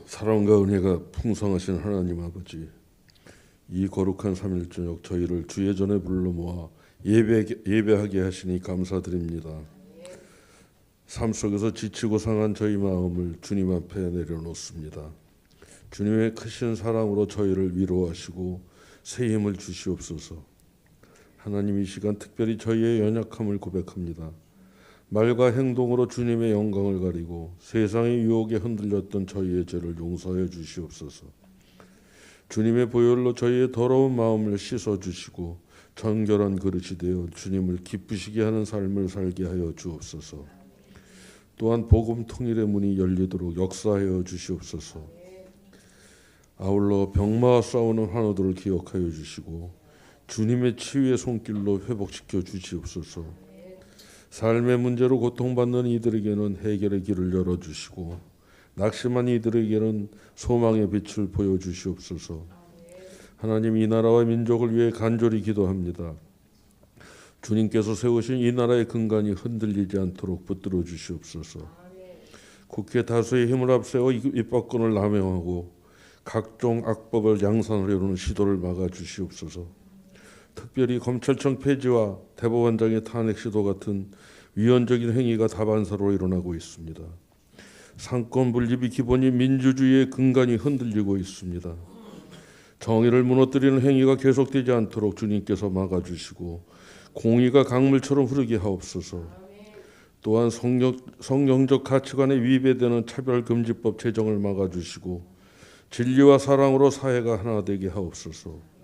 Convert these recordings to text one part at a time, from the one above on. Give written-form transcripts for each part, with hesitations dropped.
사랑과 은혜가 풍성하신 하나님 아버지, 이 거룩한 3일 저녁 저희를 주의 전에 불러 모아 예배하게 하시니 감사드립니다. 삶 속에서 지치고 상한 저희 마음을 주님 앞에 내려놓습니다. 주님의 크신 사랑으로 저희를 위로하시고 새 힘을 주시옵소서. 하나님, 이 시간 특별히 저희의 연약함을 고백합니다. 말과 행동으로 주님의 영광을 가리고 세상의 유혹에 흔들렸던 저희의 죄를 용서해 주시옵소서. 주님의 보혈로 저희의 더러운 마음을 씻어주시고 정결한 그릇이 되어 주님을 기쁘시게 하는 삶을 살게 하여 주옵소서. 또한 복음 통일의 문이 열리도록 역사하여 주시옵소서. 아울러 병마와 싸우는 환우들을 기억하여 주시고 주님의 치유의 손길로 회복시켜 주시옵소서. 삶의 문제로 고통받는 이들에게는 해결의 길을 열어주시고 낙심한 이들에게는 소망의 빛을 보여주시옵소서. 하나님, 이 나라와 민족을 위해 간절히 기도합니다. 주님께서 세우신 이 나라의 근간이 흔들리지 않도록 붙들어 주시옵소서. 국회 다수의 힘을 앞세워 입법권을 남용하고 각종 악법을 양산하려는 시도를 막아 주시옵소서. 특별히 검찰청 폐지와 대법원장의 탄핵 시도 같은 위헌적인 행위가 다반사로 일어나고 있습니다. 상권 분립이 기본인 민주주의의 근간이 흔들리고 있습니다. 정의를 무너뜨리는 행위가 계속되지 않도록 주님께서 막아주시고 공의가 강물처럼 흐르게 하옵소서. 또한 성경적 가치관에 위배되는 차별금지법 제정을 막아주시고 진리와 사랑으로 사회가 하나 되게 하옵소서.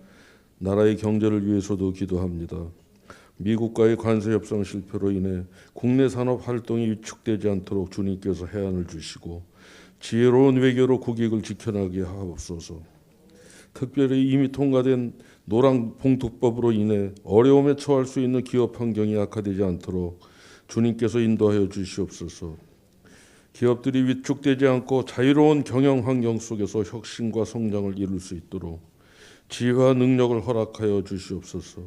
나라의 경제를 위해서도 기도합니다. 미국과의 관세 협상 실패로 인해 국내 산업 활동이 위축되지 않도록 주님께서 해안을 주시고 지혜로운 외교로 국익을 지켜나게 하옵소서. 특별히 이미 통과된 노란봉투법으로 인해 어려움에 처할 수 있는 기업 환경이 악화되지 않도록 주님께서 인도하여 주시옵소서. 기업들이 위축되지 않고 자유로운 경영 환경 속에서 혁신과 성장을 이룰 수 있도록 지혜와 능력을 허락하여 주시옵소서.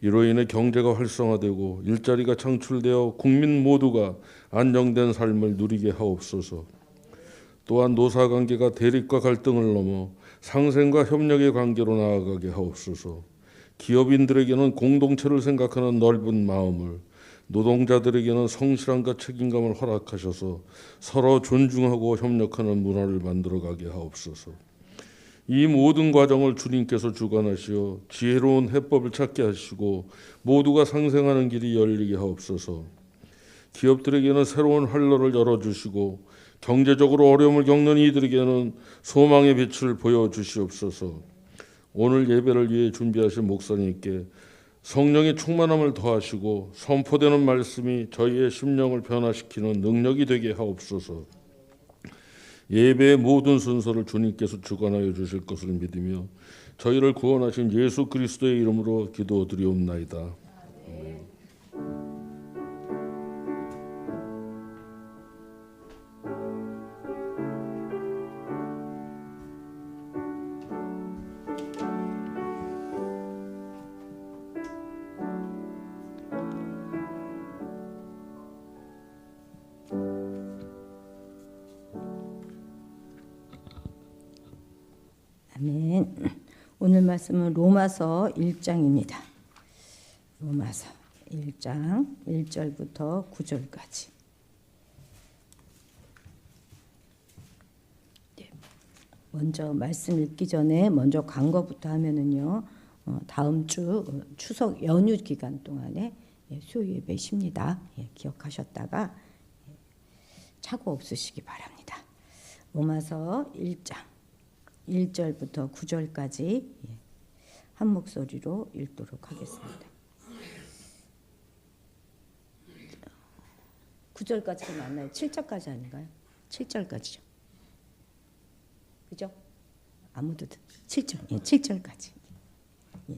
이로 인해 경제가 활성화되고 일자리가 창출되어 국민 모두가 안정된 삶을 누리게 하옵소서. 또한 노사관계가 대립과 갈등을 넘어 상생과 협력의 관계로 나아가게 하옵소서. 기업인들에게는 공동체를 생각하는 넓은 마음을, 노동자들에게는 성실함과 책임감을 허락하셔서 서로 존중하고 협력하는 문화를 만들어가게 하옵소서. 이 모든 과정을 주님께서 주관하시어 지혜로운 해법을 찾게 하시고 모두가 상생하는 길이 열리게 하옵소서. 기업들에게는 새로운 활로를 열어주시고 경제적으로 어려움을 겪는 이들에게는 소망의 빛을 보여주시옵소서. 오늘 예배를 위해 준비하신 목사님께 성령의 충만함을 더하시고 선포되는 말씀이 저희의 심령을 변화시키는 능력이 되게 하옵소서. 예배의 모든 순서를 주님께서 주관하여 주실 것을 믿으며 저희를 구원하신 예수 그리스도의 이름으로 기도드리옵나이다. 아멘. 아멘. 오늘 말씀은 로마서 1장입니다. 로마서 1장 1절부터 9절까지. 먼저 말씀 읽기 전에 먼저 광고부터 하면은요. 다음 주 추석 연휴 기간 동안에 수요 예배 십니다. 기억하셨다가 착오 없으시기 바랍니다. 로마서 1장 1절부터 9절까지 한 목소리로 읽도록 하겠습니다. 9절까지가 맞나요? 7절까지 아닌가요? 7절까지죠. 그죠? 아무도 7절, 7절까지.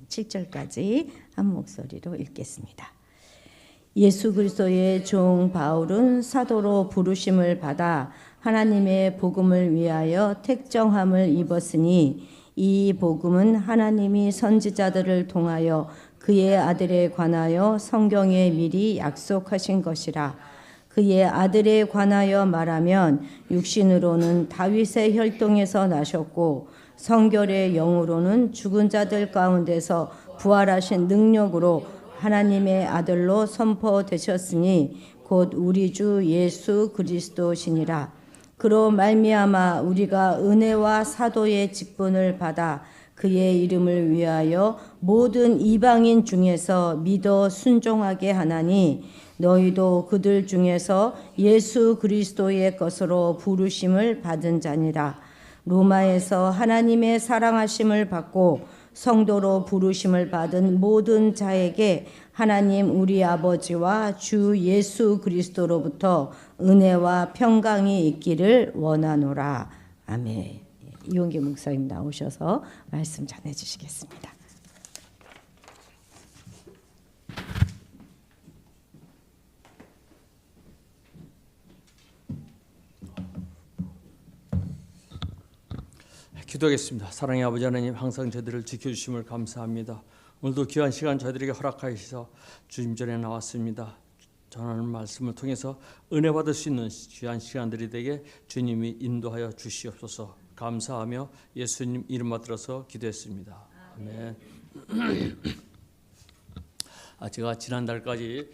7절까지 한 목소리로 읽겠습니다. 예수 그리스도의 종 바울은 사도로 부르심을 받아 하나님의 복음을 위하여 택정함을 입었으니 이 복음은 하나님이 선지자들을 통하여 그의 아들에 관하여 성경에 미리 약속하신 것이라. 그의 아들에 관하여 말하면 육신으로는 다윗의 혈통에서 나셨고 성결의 영으로는 죽은 자들 가운데서 부활하신 능력으로 하나님의 아들로 선포되셨으니 곧 우리 주 예수 그리스도시니라. 그로 말미암아 우리가 은혜와 사도의 직분을 받아 그의 이름을 위하여 모든 이방인 중에서 믿어 순종하게 하나니 너희도 그들 중에서 예수 그리스도의 것으로 부르심을 받은 자니라. 로마에서 하나님의 사랑하심을 받고 성도로 부르심을 받은 모든 자에게 하나님 우리 아버지와 주 예수 그리스도로부터 은혜와 평강이 있기를 원하노라. 아멘. 이용기 목사님 나오셔서 말씀 전해 주시겠습니다. 기도하겠습니다. 사랑의 아버지 하나님, 항상 저희들을 지켜주심을 감사합니다. 오늘도 귀한 시간 저희들에게 허락하셔서 주님 전에 나왔습니다. 전하는 말씀을 통해서 은혜 받을 수 있는 귀한 시간들이 되게 주님이 인도하여 주시옵소서. 감사하며 예수님 이름만 들어서 기도했습니다. 아멘. 제가 지난달까지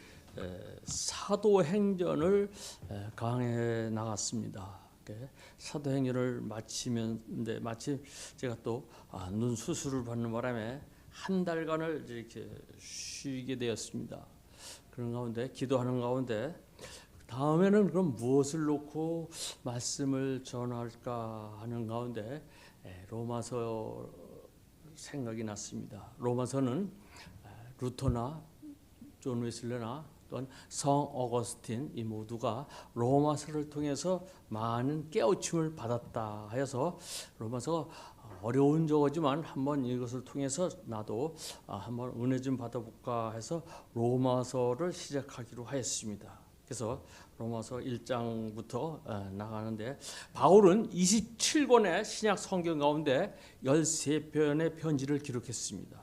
사도행전을 강해 나갔습니다. 사도행전을 마치면데 마침 제가 또 눈 수술을 받는 바람에 한 달간을 이렇게 쉬게 되었습니다. 그런 가운데 기도하는 가운데 다음에는 그럼 무엇을 놓고 말씀을 전할까 하는 가운데 로마서 생각이 났습니다. 로마서는 루터나 존 웨슬레나 또한 성 어거스틴 이 모두가 로마서를 통해서 많은 깨우침을 받았다 하여서 로마서 어려운 저거지만 한번 이것을 통해서 나도 한번 은혜 좀 받아볼까 해서 로마서를 시작하기로 하였습니다. 그래서 로마서 1장부터 나가는데 바울은 27권의 신약 성경 가운데 13편의 편지를 기록했습니다.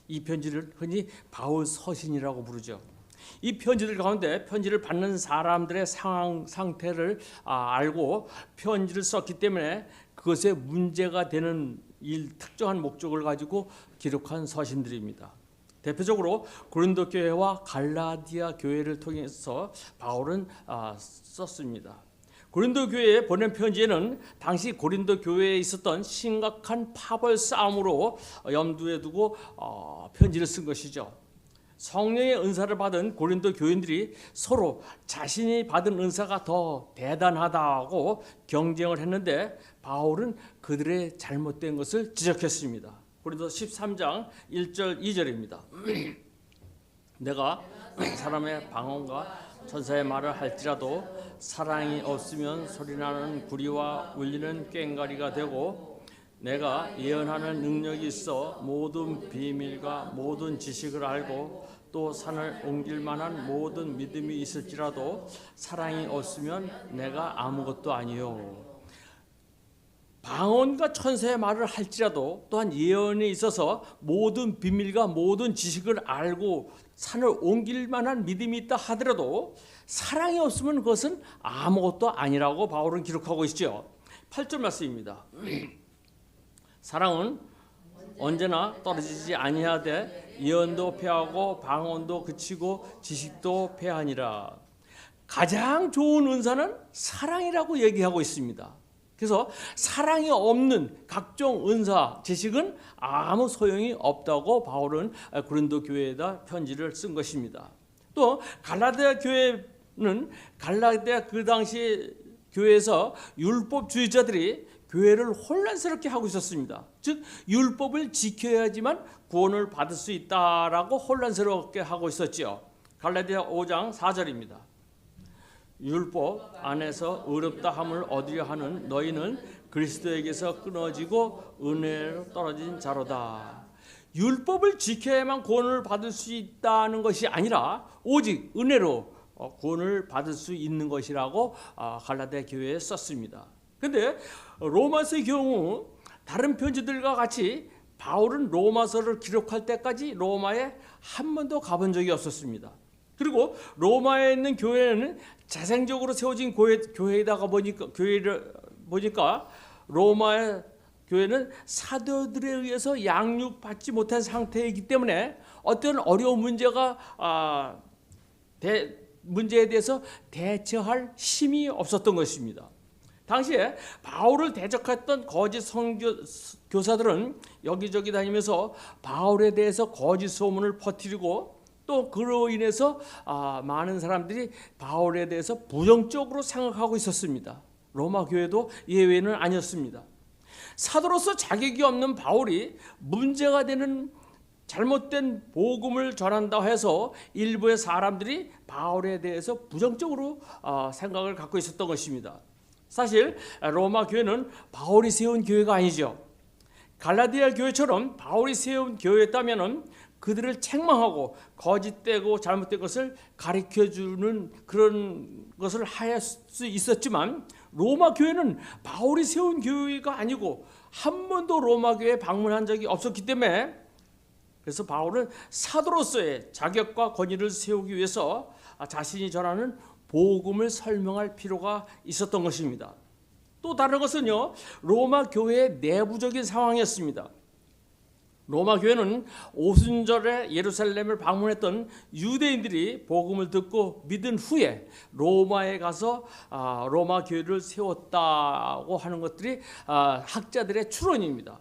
이 편지를 흔히 바울 서신이라고 부르죠. 이 편지들 가운데 편지를 받는 사람들의 상황 상태를 알고 편지를 썼기 때문에 그것에 문제가 되는 특정한 목적을 가지고 기록한 서신들입니다. 대표적으로 고린도 교회와 갈라디아 교회를 통해서 바울은 썼습니다. 고린도 교회에 보낸 편지에는 당시 고린도 교회에 있었던 심각한 파벌 싸움으로 염두에 두고 편지를 쓴 것이죠. 성령의 은사를 받은 고린도 교인들이 서로 자신이 받은 은사가 더 대단하다고 경쟁을 했는데 바울은 그들의 잘못된 것을 지적했습니다. 고린도 13장 1절 2절입니다. 내가 사람의 방언과 천사의 말을 할지라도 사랑이 없으면 소리나는 구리와 울리는 꽹과리가 되고 내가 예언하는 능력이 있어 모든 비밀과 모든 지식을 알고 또 산을 옮길 만한 모든 믿음이 있을지라도 사랑이 없으면 내가 아무것도 아니요. 방언과 천사의 말을 할지라도 또한 예언에 있어서 모든 비밀과 모든 지식을 알고 산을 옮길 만한 믿음이 있다 하더라도 사랑이 없으면 그것은 아무것도 아니라고 바울은 기록하고 있죠. 8절 말씀입니다. 사랑은 언제나 떨어지지 아니하되 예언도 패하고 방언도 그치고 지식도 패하니라. 가장 좋은 은사는 사랑이라고 얘기하고 있습니다. 그래서 사랑이 없는 각종 은사, 지식은 아무 소용이 없다고 바울은 고린도 교회에다 편지를 쓴 것입니다. 또 갈라디아 교회는 갈라디아 그 당시 교회에서 율법주의자들이 교회를 혼란스럽게 하고 있었습니다. 즉 율법을 지켜야지만 구원을 받을 수 있다라고 혼란스럽게 하고 있었죠. 갈라디아 5장 4절입니다. 율법 안에서 의롭다 함을 얻으려 하는 너희는 그리스도에게서 끊어지고 은혜로 떨어진 자로다. 율법을 지켜야만 구원을 받을 수 있다는 것이 아니라 오직 은혜로 구원을 받을 수 있는 것이라고 갈라디아 교회에 썼습니다. 그런데 로마서의 경우 다른 편지들과 같이 바울은 로마서를 기록할 때까지 로마에 한 번도 가본 적이 없었습니다. 그리고 로마에 있는 교회는 재생적으로 세워진 교회에다가 교회를 보니까 로마의 교회는 사도들에 의해서 양육받지 못한 상태이기 때문에 어떤 어려운 문제에 대해서 대처할 힘이 없었던 것입니다. 당시에 바울을 대적했던 거짓 선교사들은 여기저기 다니면서 바울에 대해서 거짓 소문을 퍼뜨리고 또 그로 인해서 많은 사람들이 바울에 대해서 부정적으로 생각하고 있었습니다. 로마 교회도 예외는 아니었습니다. 사도로서 자격이 없는 바울이 문제가 되는 잘못된 복음을 전한다 해서 일부의 사람들이 바울에 대해서 부정적으로 생각을 갖고 있었던 것입니다. 사실 로마 교회는 바울이 세운 교회가 아니죠. 갈라디아 교회처럼 바울이 세운 교회였다면 그들을 책망하고 거짓되고 잘못된 것을 가르쳐주는 그런 것을 할 수 있었지만 로마 교회는 바울이 세운 교회가 아니고 한 번도 로마 교회에 방문한 적이 없었기 때문에 그래서 바울은 사도로서의 자격과 권위를 세우기 위해서 자신이 전하는 복음을 설명할 필요가 있었던 것입니다. 또 다른 것은요, 로마 교회의 내부적인 상황이었습니다. 로마 교회는 오순절에 예루살렘을 방문했던 유대인들이 복음을 듣고 믿은 후에 로마에 가서 로마 교회를 세웠다고 하는 것들이 학자들의 추론입니다.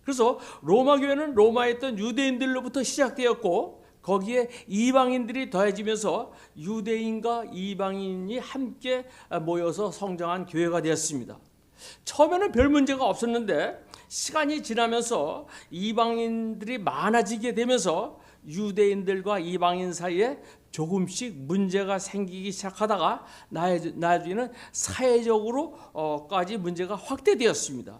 그래서 로마 교회는 로마에 있던 유대인들로부터 시작되었고 거기에 이방인들이 더해지면서 유대인과 이방인이 함께 모여서 성장한 교회가 되었습니다. 처음에는 별 문제가 없었는데 시간이 지나면서 이방인들이 많아지게 되면서 유대인들과 이방인 사이에 조금씩 문제가 생기기 시작하다가 나중에는 사회적으로까지 문제가 확대되었습니다.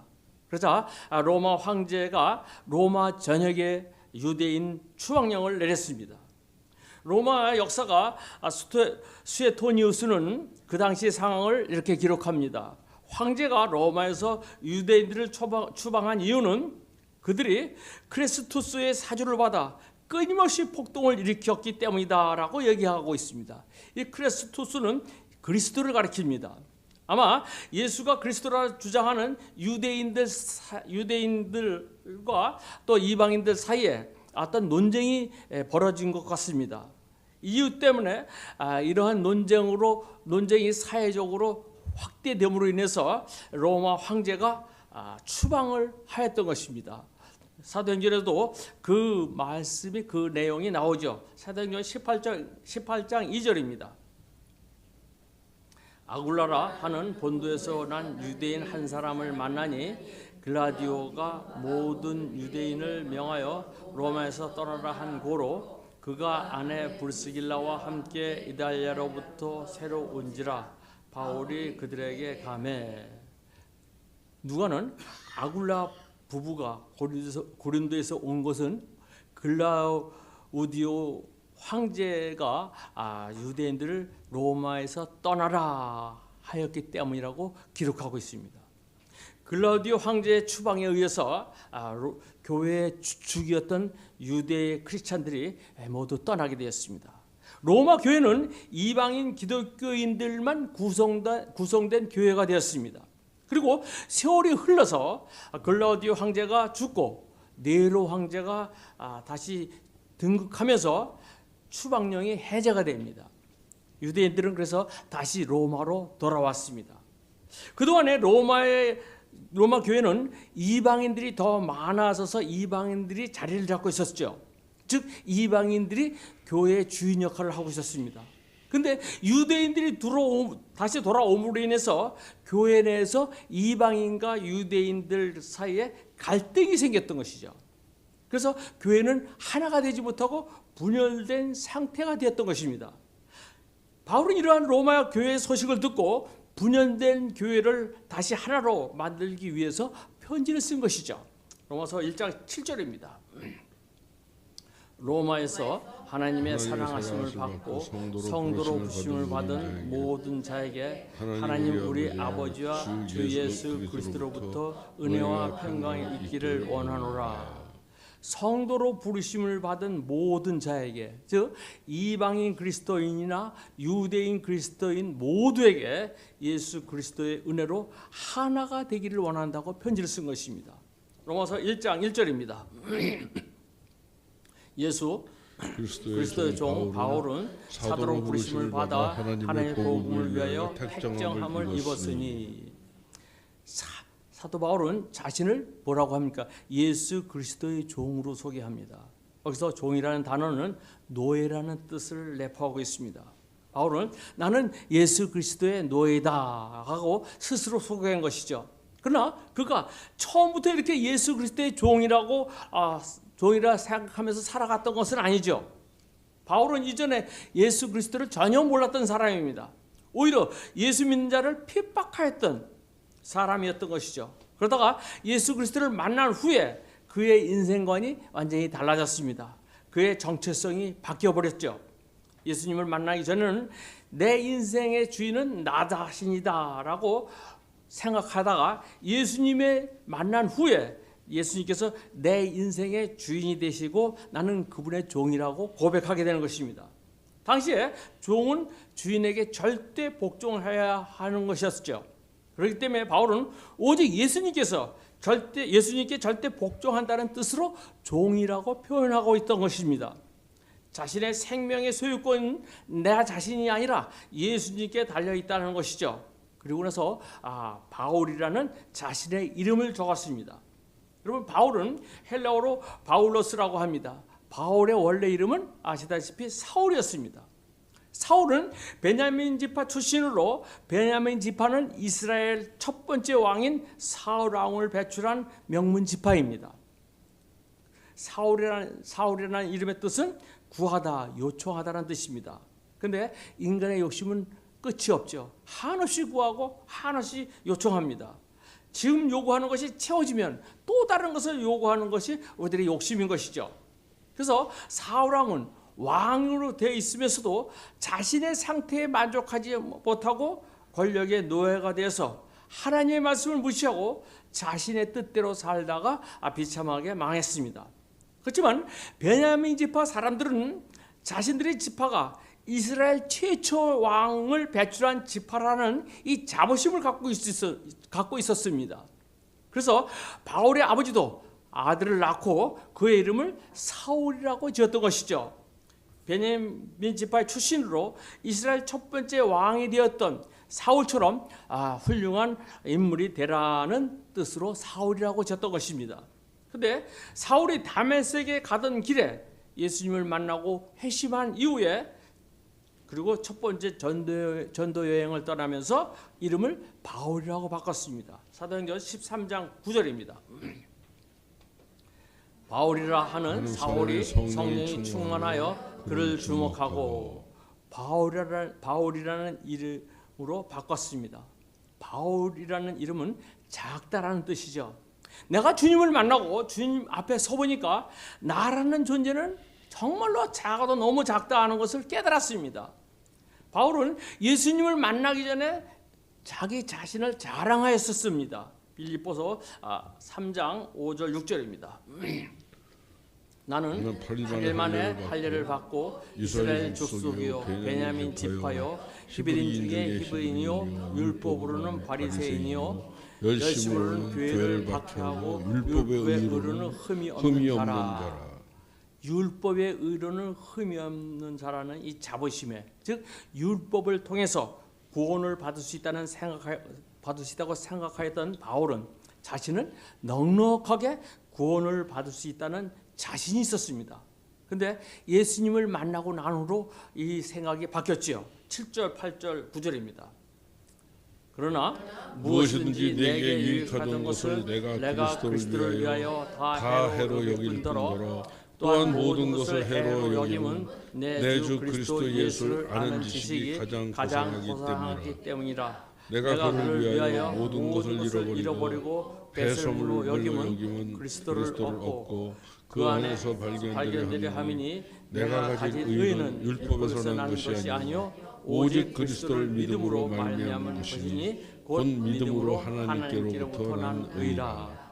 그래서 로마 황제가 로마 전역에 유대인 추방령을 내렸습니다. 로마 역사가 수에토니우스는 그 당시 상황을 이렇게 기록합니다. 황제가 로마에서 유대인들을 추방한 이유는 그들이 크레스투스의 사주를 받아 끊임없이 폭동을 일으켰기 때문이다라고 얘기하고 있습니다. 이 크레스투스는 그리스도를 가리킵니다. 아마 예수가 그리스도라 주장하는 유대인들과 또 이방인들 사이에 어떤 논쟁이 벌어진 것 같습니다. 이유 때문에 이러한 논쟁이 사회적으로 확대됨으로 인해서 로마 황제가 추방을 하였던 것입니다. 사도행전에도 그 말씀이 그 내용이 나오죠. 사도행전 18장 2절입니다. 아굴라라 하는 본도에서 난 유대인 한 사람을 만나니 글라디오가 모든 유대인을 명하여 로마에서 떠나라 한 고로 그가 아내 브리스길라와 함께 이달리아로부터 새로 온지라 바울이 그들에게 가매. 누가는 아굴라 부부가 고린도에서 온 것은 글라우디오 황제가 유대인들을 로마에서 떠나라 하였기 때문이라고 기록하고 있습니다. 글라우디오 황제의 추방에 의해서 교회의 주축이었던 유대 크리스찬들이 모두 떠나게 되었습니다. 로마 교회는 이방인 기독교인들만 구성된 교회가 되었습니다. 그리고 세월이 흘러서 글라우디오 황제가 죽고 네로 황제가 다시 등극하면서 추방령이 해제가 됩니다. 유대인들은 그래서 다시 로마로 돌아왔습니다. 그동안에 로마 교회는 이방인들이 더 많아져서 이방인들이 자리를 잡고 있었죠. 즉 이방인들이 교회의 주인 역할을 하고 있었습니다. 근데 유대인들이 다시 돌아옴으로 인해서 교회 내에서 이방인과 유대인들 사이에 갈등이 생겼던 것이죠. 그래서 교회는 하나가 되지 못하고 분열된 상태가 되었던 것입니다. 바울은 이러한 로마 교회의 소식을 듣고 분열된 교회를 다시 하나로 만들기 위해서 편지를 쓴 것이죠. 로마서 1장 7절입니다. 로마에서 하나님의 사랑하심을 받고 성도로 부심을 받은 모든 자에게 하나님 우리 아버지와 주 예수 그리스도로부터 은혜와 평강이 있기를 원하노라. 성도로 부르심을 받은 모든 자에게, 즉 이방인 그리스도인이나 유대인 그리스도인 모두에게 예수 그리스도의 은혜로 하나가 되기를 원한다고 편지를 쓴 것입니다. 로마서 1장 1절입니다. 예수 그리스도의 종 바울은 사도로 부르심을 받아 하나님의 복음을 위하여 택정함을 입었으니. 사도 바울은 자신을 뭐라고 합니까? 예수 그리스도의 종으로 소개합니다. 여기서 종이라는 단어는 노예라는 뜻을 내포하고 있습니다. 바울은 나는 예수 그리스도의 노예다 하고 스스로 소개한 것이죠. 그러나 그가 처음부터 이렇게 예수 그리스도의 종이라 생각하면서 살아갔던 것은 아니죠. 바울은 이전에 예수 그리스도를 전혀 몰랐던 사람입니다. 오히려 예수 믿는 자를 핍박하였던 사람이었던 것이죠. 그러다가 예수 그리스도를 만난 후에 그의 인생관이 완전히 달라졌습니다. 그의 정체성이 바뀌어버렸죠. 예수님을 만나기 전에는 내 인생의 주인은 나 자신이다 라고 생각하다가 예수님을 만난 후에 예수님께서 내 인생의 주인이 되시고 나는 그분의 종이라고 고백하게 되는 것입니다. 당시에 종은 주인에게 절대 복종해야 하는 것이었죠. 그렇기 때문에 바울은 오직 예수님께 절대 복종한다는 뜻으로 종이라고 표현하고 있던 것입니다. 자신의 생명의 소유권은 내 자신이 아니라 예수님께 달려 있다는 것이죠. 그리고 나서 바울이라는 자신의 이름을 적었습니다. 여러분, 바울은 헬라어로 바울로스라고 합니다. 바울의 원래 이름은 아시다시피 사울이었습니다. 사울은 베냐민 지파 출신으로, 베냐민 지파는 이스라엘 첫 번째 왕인 사울 왕을 배출한 명문 지파입니다. 사울이라는 이름의 뜻은 구하다, 요청하다라는 뜻입니다. 그런데 인간의 욕심은 끝이 없죠. 한없이 구하고 한없이 요청합니다. 지금 요구하는 것이 채워지면 또 다른 것을 요구하는 것이 우리들의 욕심인 것이죠. 그래서 사울 왕은 왕으로 되어 있으면서도 자신의 상태에 만족하지 못하고 권력의 노예가 되어서 하나님의 말씀을 무시하고 자신의 뜻대로 살다가 비참하게 망했습니다. 그렇지만 베냐민 지파 사람들은 자신들의 지파가 이스라엘 최초 왕을 배출한 지파라는 이 자부심을 갖고 있었습니다. 그래서 바울의 아버지도 아들을 낳고 그의 이름을 사울이라고 지었던 것이죠. 베냐민 지파의 출신으로 이스라엘 첫 번째 왕이 되었던 사울처럼 훌륭한 인물이 되라는 뜻으로 사울이라고 지었던 것입니다. 그런데 사울이 다메섹에 가던 길에 예수님을 만나고 회심한 이후에, 그리고 첫 번째 전도 여행을 떠나면서 이름을 바울이라고 바꿨습니다. 사도행전 13장 9절입니다. 바울이라 하는 사울이 성령이 충만하여 그를 주목하고 바울이라는 이름으로 바꿨습니다. 바울이라는 이름은 작다라는 뜻이죠. 내가 주님을 만나고 주님 앞에 서보니까 나라는 존재는 정말로 작아도 너무 작다 하는 것을 깨달았습니다. 바울은 예수님을 만나기 전에 자기 자신을 자랑하였었습니다. 빌립보서 3장 5절 6절입니다. 나는 8일 만에 할례를 받고 이스라엘 족속이요 베냐민 지파요 히브리인 중에 히브리인이요 율법으로는 바리새인이요 열심으로는 교회를 박해하고 율법의 의로는 흠이 없는 자라. 율법의 의로는 흠이 없는 자라는 이 자부심에, 즉 율법을 통해서 구원을 받을 수 있다고 생각하였던 바울은 자신은 넉넉하게 구원을 받을 수 있다는 자신이 있었습니다. 그런데 예수님을 만나고 난 후로 이 생각이 바뀌었지요. 7절, 8절, 9절입니다. 그러나 무엇이든지 내게 유익하던 것을 내가 그리스도를 위하여 다 해로 여길 뿐더러 또한 모든 것을 해로 여김은 내 주 그리스도 예수를 아는 지식이 가장 고상하기 때문이라. 내가 그를 위하여 모든 것을 잃어버리고 배설물로 여김은 그리스도를 얻고 그 안에서 발견되려 함이니 내가 가진 의는 율법에서 난 것이 아니요 오직 그리스도를 믿음으로 말미암은 것이니 곧 믿음으로 하나님께로부터 난 의라.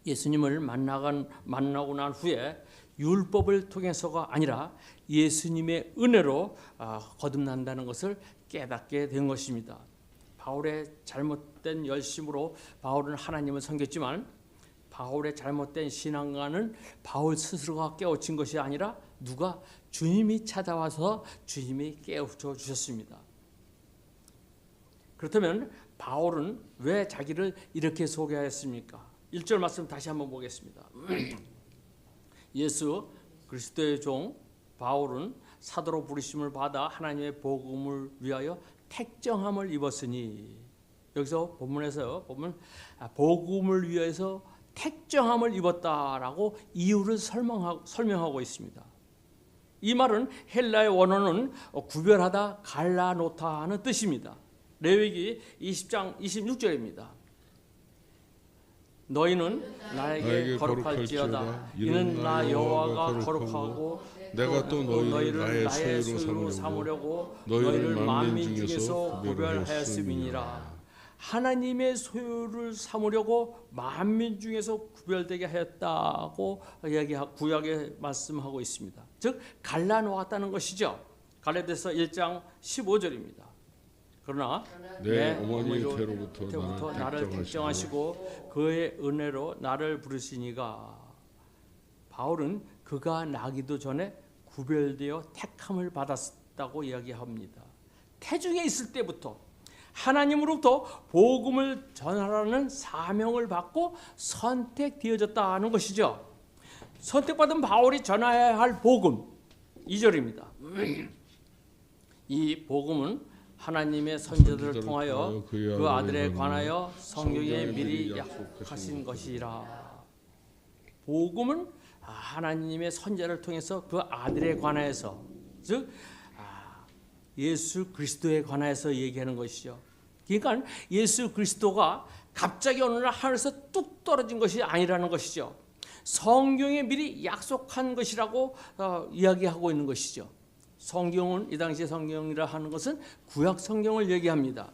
예수님을 만나고 난 후에 율법을 통해서가 아니라 예수님의 은혜로 거듭난다는 것을 깨닫게 된 것입니다. 바울의 잘못된 열심으로 바울은 하나님을 섬겼지만 바울의 잘못된 신앙과는 바울 스스로가 깨우친 것이 아니라 누가? 주님이 찾아와서 주님이 깨우쳐 주셨습니다. 그렇다면 바울은 왜 자기를 이렇게 소개하였습니까? 1절 말씀 다시 한번 보겠습니다. 예수 그리스도의 종 바울은 사도로 부르심을 받아 하나님의 복음을 위하여 택정함을 입었으니, 여기서 본문에서 보면 복음을 위해서 택정함을 입었다라고 이유를 설명하고 있습니다. 이 말은 헬라의 원어는 구별하다, 갈라놓다 하는 뜻입니다. 레위기 20장 26절입니다. 너희는 나에게 거룩할지어다. 이는 나 여호와가 거룩하고 내가 또 너희를 나의 소유로 삼으려고 너희를 만민 중에서 구별하였음이니라. 하나님의 소유를 삼으려고 만민 중에서 구별되게 하였다고 구약에 말씀하고 있습니다. 즉 갈라놓았다는 것이죠. 갈라디아서 1장 15절입니다. 그러나 내 어머니 때부터 나를 택정하시고 그의 은혜로 나를 부르시니가. 바울은 그가 나기도 전에 구별되어 택함을 받았다고 이야기합니다. 태중에 있을 때부터 하나님으로부터 복음을 전하라는 사명을 받고 선택되어졌다는 것이죠. 선택받은 바울이 전해야 할 복음 2절입니다. 이 복음은 하나님의 선지자들을 통하여 그 아들에 관하여 성경에 미리 약속하신 것이라. 복음은 하나님의 선지자를 통해서 그 아들에 관하여서, 즉 예수 그리스도에 관하여서 얘기하는 것이죠. 그러니까 예수 그리스도가 갑자기 어느 날 하늘에서 뚝 떨어진 것이 아니라는 것이죠. 성경에 미리 약속한 것이라고 이야기하고 있는 것이죠. 성경은, 이 당시에 성경이라 하는 것은 구약 성경을 얘기합니다.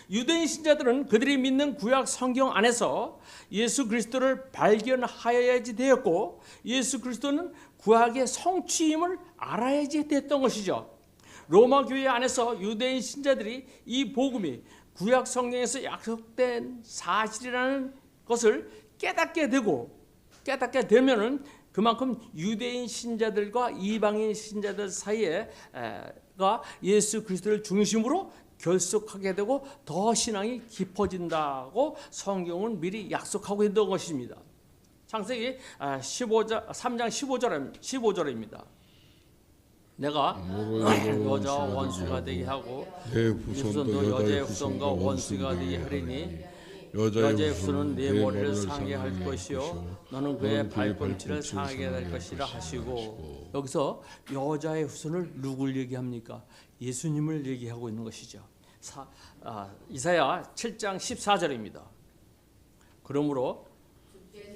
유대인 신자들은 그들이 믿는 구약 성경 안에서 예수 그리스도를 발견하여야지 되었고, 예수 그리스도는 구약의 성취임을 알아야지 됐던 것이죠. 로마 교회 안에서 유대인 신자들이 이 복음이 구약 성경에서 약속된 사실이라는 것을 깨닫게 되면은 그만큼 유대인 신자들과 이방인 신자들 사이에가 예수 그리스도를 중심으로 결속하게 되고 더 신앙이 깊어진다고 성경은 미리 약속하고 있는 것입니다. 창세기 3장 15절입니다. 내가 여자와 원수가 되게 하고 네 후손도 여자의 후손과 원수가 되게 하리니 여자의 후손은 네 머리를 상하게 할 것이요 너는 그의 발꿈치를 상하게 할 것이라 하시고, 여기서 여자의 후손을 누굴 얘기합니까? 예수님을 얘기하고 있는 것이죠. 이사야 7장 14절입니다. 그러므로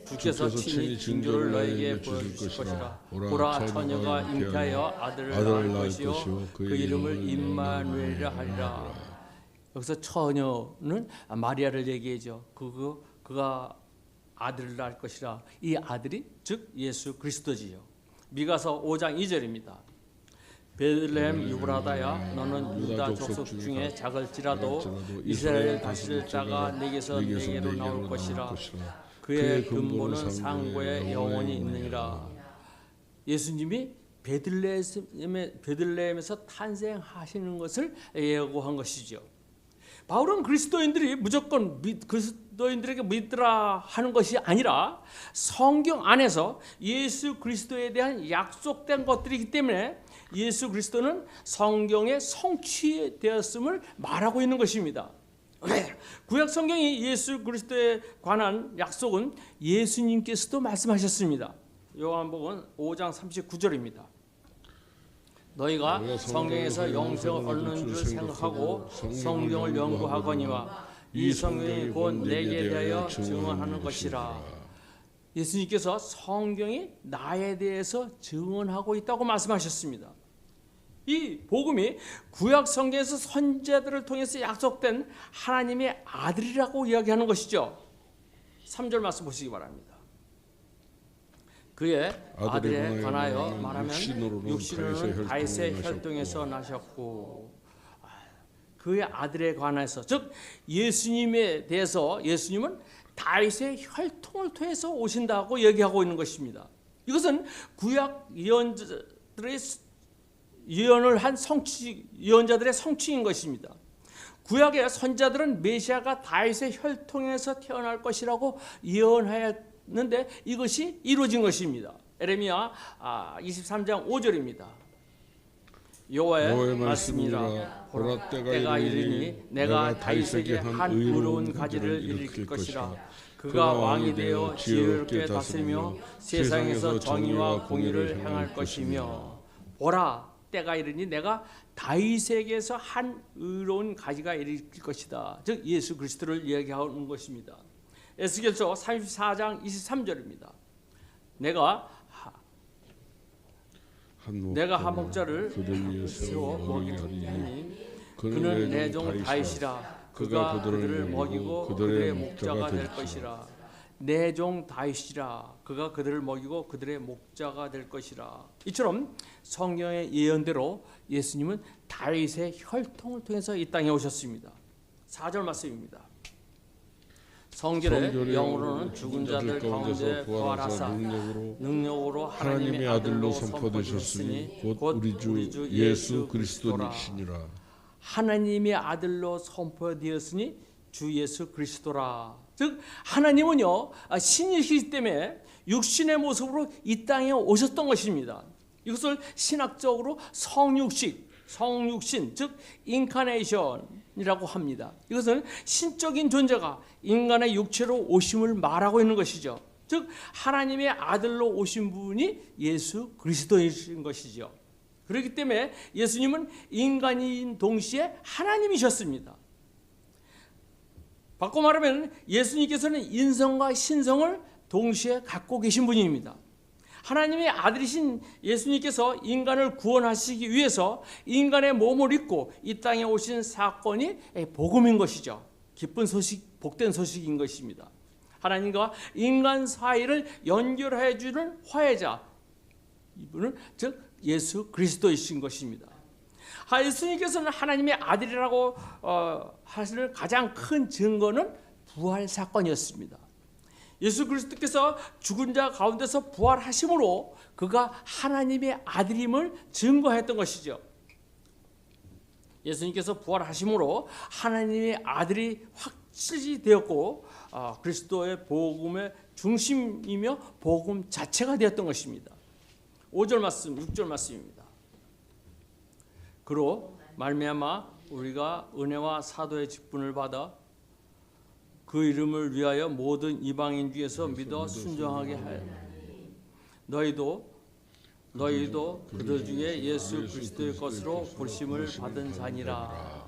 주께서 친히 징조를 너에게 보여주실 것이라. 보라, 처녀가 잉태하여 아들을 낳을 것이요 그 이름을 임마누엘이라 하리라. 여기서 처녀는 마리아를 얘기하죠. 그가 아들을 낳을 것이라. 이 아들이 즉 예수 그리스도지요. 미가서 5장 2절입니다. 베들레헴 유브라다야, 너는 유다 족속 중에 작을지라도 이스라엘 다스릴 자가 내게서 내게로 나올 것이라. 그의 근본은 상고에 영원히 있느니라. 예수님이 베들레헴에서 탄생하시는 것을 예고한 것이죠. 바울은 그리스도인들이 무조건 그리스도인들에게 믿으라 하는 것이 아니라 성경 안에서 예수 그리스도에 대한 약속된 것들이기 때문에 예수 그리스도는 성경의 성취되었음을 말하고 있는 것입니다. 구약 성경이 예수 그리스도에 관한 약속은 예수님께서도 말씀하셨습니다. 요한복음 5장 39절입니다. 너희가 성경에서 영생을 얻는 줄 생각하고 성경을 연구하거니와 이 성경이 곧 내게 대하여 증언하는 것이라. 예수님께서 성경이 나에 대해서 증언하고 있다고 말씀하셨습니다. 이 복음이 구약 성경에서 선지자들을 통해서 약속된 하나님의 아들이라고 이야기하는 것이죠. 23절 말씀 보시기 바랍니다. 그의 아들에 관하여 말하면 육신으로는 다윗의 혈통에서 나셨고, 그의 아들에 관해서, 즉 예수님에 대해서 예수님은 다윗의 혈통을 통해서 오신다고 얘기하고 있는 것입니다. 이것은 구약 예언자들의 예언을 한 예언자들의 성취인 것입니다. 구약의 선자들은 메시아가 다윗의 혈통에서 태어날 것이라고 예언하였는데 이것이 이루어진 것입니다. 에레미야 23장 5절입니다. 여호와의 말씀이라. 보라 때가 이르니 내가 다윗에게 한 의로운 가지를 일으킬 것이라. 그가 왕이 되어 지혜롭게 다스리며 세상에서 정의와 공의를 행할 것이며. 보라 때가 이르니 내가 다윗에게서 한 의로운 가지가 일으킬 것이다. 즉 예수 그리스도를 이야기하는 것입니다. 에스겔서 34장 23절입니다. 내가 한 목자를 세워 먹이리니 그는 내 종 다윗이라. 그가 그들을 먹이고 그들의 목자가 될 것이라. 내 종 다윗이라. 그가 그들을 먹이고 그들의 목자가 될 것이라. 이처럼 성경의 예언대로 예수님은 다윗의 혈통을 통해서 이 땅에 오셨습니다. 4절 말씀입니다. 성결의 영으로는 죽은 자들 가운데 부활하사 능력으로 하나님의 아들로 선포되셨으니 곧 우리 주 예수 그리스도니시니라. 하나님의 아들로 선포되었으니 주 예수 그리스도라. 즉 하나님은요 신이시기 때문에 육신의 모습으로 이 땅에 오셨던 것입니다. 이것을 신학적으로 성육신 즉 인카네이션이라고 합니다. 이것은 신적인 존재가 인간의 육체로 오심을 말하고 있는 것이죠. 즉 하나님의 아들로 오신 분이 예수 그리스도이신 것이죠. 그렇기 때문에 예수님은 인간인 동시에 하나님이셨습니다. 바꿔 말하면 예수님께서는 인성과 신성을 동시에 갖고 계신 분입니다. 하나님의 아들이신 예수님께서 인간을 구원하시기 위해서 인간의 몸을 입고 이 땅에 오신 사건이 복음인 것이죠. 기쁜 소식, 복된 소식인 것입니다. 하나님과 인간 사이를 연결해 주는 화해자, 이분은 즉 예수 그리스도이신 것입니다. 예수님께서는 하나님의 아들이라고 하시는 가장 큰 증거는 부활 사건이었습니다. 예수 그리스도께서 죽은 자 가운데서 부활하심으로 그가 하나님의 아들임을 증거했던 것이죠. 예수님께서 부활하심으로 하나님의 아들이 확실히 되었고 그리스도의 복음의 중심이며 복음 자체가 되었던 것입니다. 5절 말씀, 6절 말씀입니다. 그로 말미암아 우리가 은혜와 사도의 직분을 받아 그 이름을 위하여 모든 이방인 중에서 믿어 순종하게 하여 너희도 그들 중에 예수 그리스도의 것으로 부르심을 받은 자니라.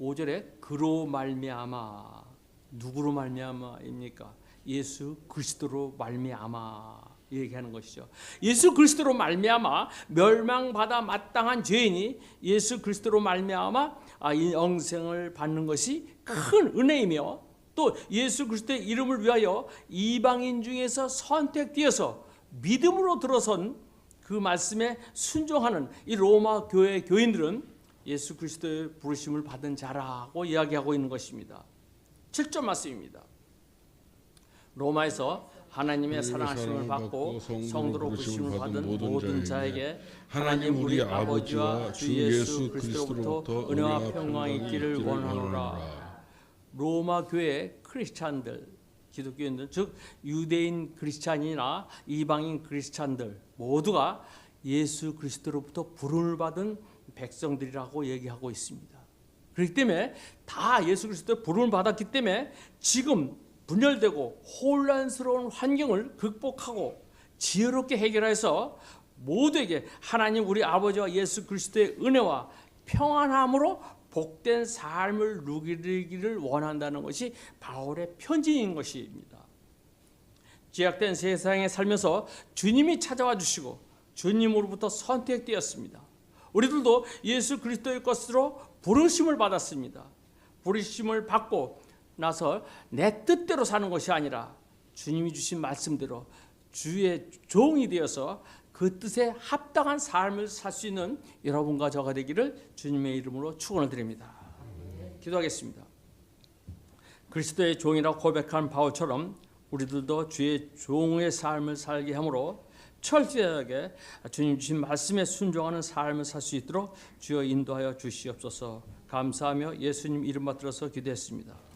5절에 그로 말미암아, 누구로 말미암아입니까? 예수 그리스도로 말미암아 얘기하는 것이죠. 예수 그리스도로 말미암아 멸망받아 마땅한 죄인이 예수 그리스도로 말미암아 이 영생을 받는 것이 큰 은혜이며, 또 예수 그리스도의 이름을 위하여 이방인 중에서 선택되어서 믿음으로 들어선 그 말씀에 순종하는 이 로마 교회 교인들은 예수 그리스도의 부르심을 받은 자라고 이야기하고 있는 것입니다. 7절 말씀입니다. 로마에서 하나님의 사랑하심을 받고 성도로 부르심을 받은 모든 자에게 하나님 우리 아버지와 주 예수 그리스도로부터 은혜와 평강이 있기를 원하노라. 로마 교회 크리스찬들, 기독교인들, 즉 유대인 크리스찬이나 이방인 크리스찬들 모두가 예수 그리스도로부터 부름을 받은 백성들이라고 얘기하고 있습니다. 그렇기 때문에 다 예수 그리스도의 부름을 받았기 때문에 지금 분열되고 혼란스러운 환경을 극복하고 지혜롭게 해결해서 모두에게 하나님 우리 아버지와 예수 그리스도의 은혜와 평안함으로 복된 삶을 누리기를 원한다는 것이 바울의 편지인 것입니다. 죄악된 세상에 살면서 주님이 찾아와 주시고 주님으로부터 선택되었습니다. 우리들도 예수 그리스도의 것으로 부르심을 받았습니다. 부르심을 받고 나서 내 뜻대로 사는 것이 아니라 주님이 주신 말씀대로 주의 종이 되어서 그 뜻에 합당한 삶을 살 수 있는 여러분과 저가 되기를 주님의 이름으로 축원을 드립니다. 기도하겠습니다. 그리스도의 종이라고 고백한 바울처럼 우리들도 주의 종의 삶을 살게 함으로 철저하게 주님 주신 말씀에 순종하는 삶을 살 수 있도록 주여 인도하여 주시옵소서. 감사하며 예수님 이름 받들어서 기도했습니다.